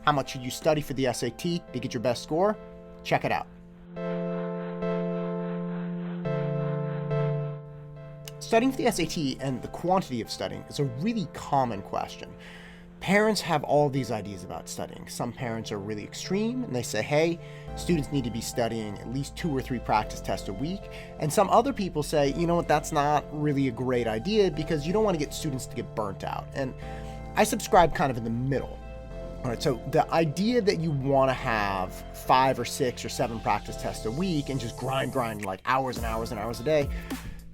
How much should you study for the SAT to get your best score? Check it out. Studying for the SAT and the quantity of studying is a really common question. Parents have all these ideas about studying. Some parents are really extreme and they say, hey, students need to be studying at least 2 or 3 practice tests a week. And some other people say, you know what, that's not really a great idea because you don't want to get students to get burnt out. And I subscribe kind of in the middle. All right, so the idea that you want to have 5 or 6 or 7 practice tests a week and just grind like hours and hours and hours a day,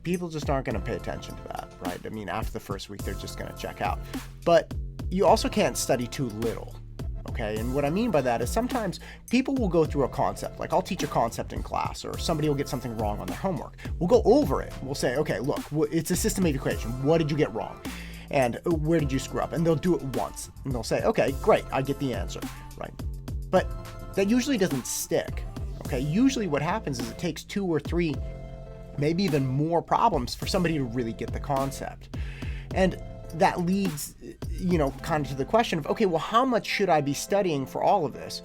people just aren't going to pay attention to that, right? I mean, after the first week, they're just going to check out. But you also can't study too little, okay? And what I mean by that is sometimes people will go through a concept, like I'll teach a concept in class or somebody will get something wrong on their homework. We'll go over it. We'll say, okay, look, it's a systematic equation. What did you get wrong? And where did you screw up? And they'll do it once and they'll say, okay, great, I get the answer, right? But that usually doesn't stick, okay? Usually what happens is it takes 2 or 3, maybe even more problems for somebody to really get the concept. And that leads, kind of to the question of, okay, well, how much should I be studying for all of this?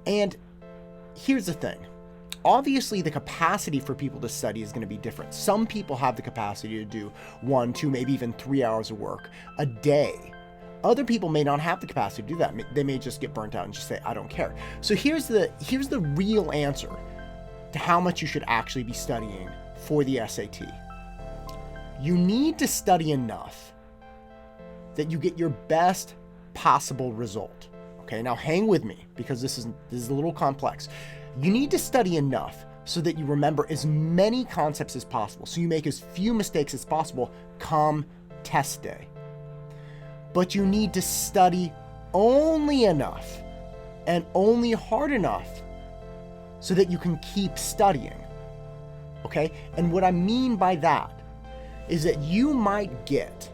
And here's the thing. Obviously, the capacity for people to study is going to be different. Some people have the capacity to do 1, 2, maybe even 3 hours of work a day. Other people may not have the capacity to do that. They may just get burnt out and just say, I don't care. So here's the real answer to how much you should actually be studying for the SAT. You need to study enough that you get your best possible result. Okay, now hang with me because this is a little complex. You need to study enough so that you remember as many concepts as possible, so you make as few mistakes as possible come test day. But you need to study only enough and only hard enough so that you can keep studying. Okay? And what I mean by that is that you might get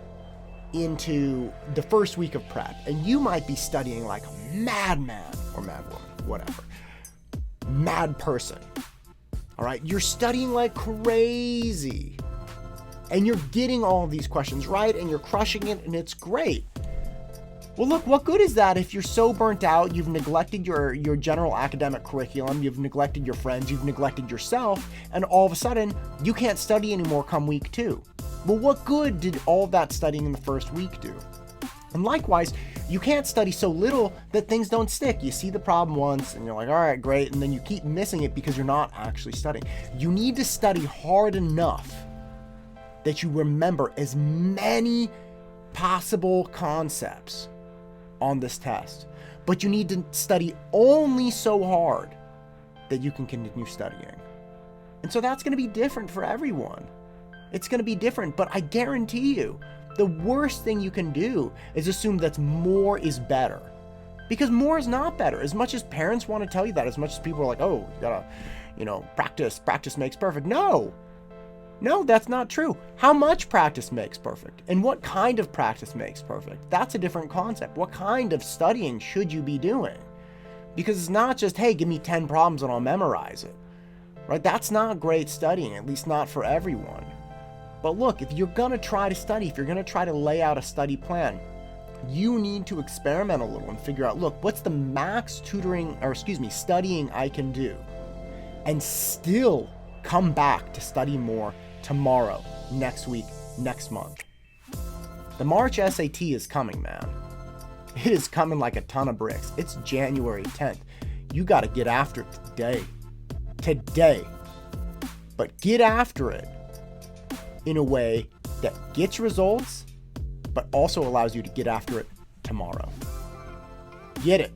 into the first week of prep and you might be studying like a madman or madwoman, whatever, mad person. All right, you're studying like crazy and you're getting all of these questions right and you're crushing it and it's great. Well, look, what good is that if you're so burnt out, you've neglected your general academic curriculum, you've neglected your friends, you've neglected yourself, and all of a sudden you can't study anymore come week 2. Well, what good did all of that studying in the first week do? And likewise, you can't study so little that things don't stick. You see the problem once and you're like, all right, great. And then you keep missing it because you're not actually studying. You need to study hard enough that you remember as many possible concepts on this test. But you need to study only so hard that you can continue studying. And so that's going to be different for everyone. It's going to be different, but I guarantee you, the worst thing you can do is assume that more is better. Because more is not better. As much as parents want to tell you that, as much as people are like, oh, you gotta, practice makes perfect. No, that's not true. How much practice makes perfect? And what kind of practice makes perfect? That's a different concept. What kind of studying should you be doing? Because it's not just, hey, give me 10 problems and I'll memorize it. Right? That's not great studying, at least not for everyone. But look, if you're going to try to study, if you're going to try to lay out a study plan, you need to experiment a little and figure out, look, what's the max studying I can do and still come back to study more tomorrow, next week, next month. The March SAT is coming, man. It is coming like a ton of bricks. It's January 10th. You got to get after it today. But get after it in a way that gets results, but also allows you to get after it tomorrow. Get it.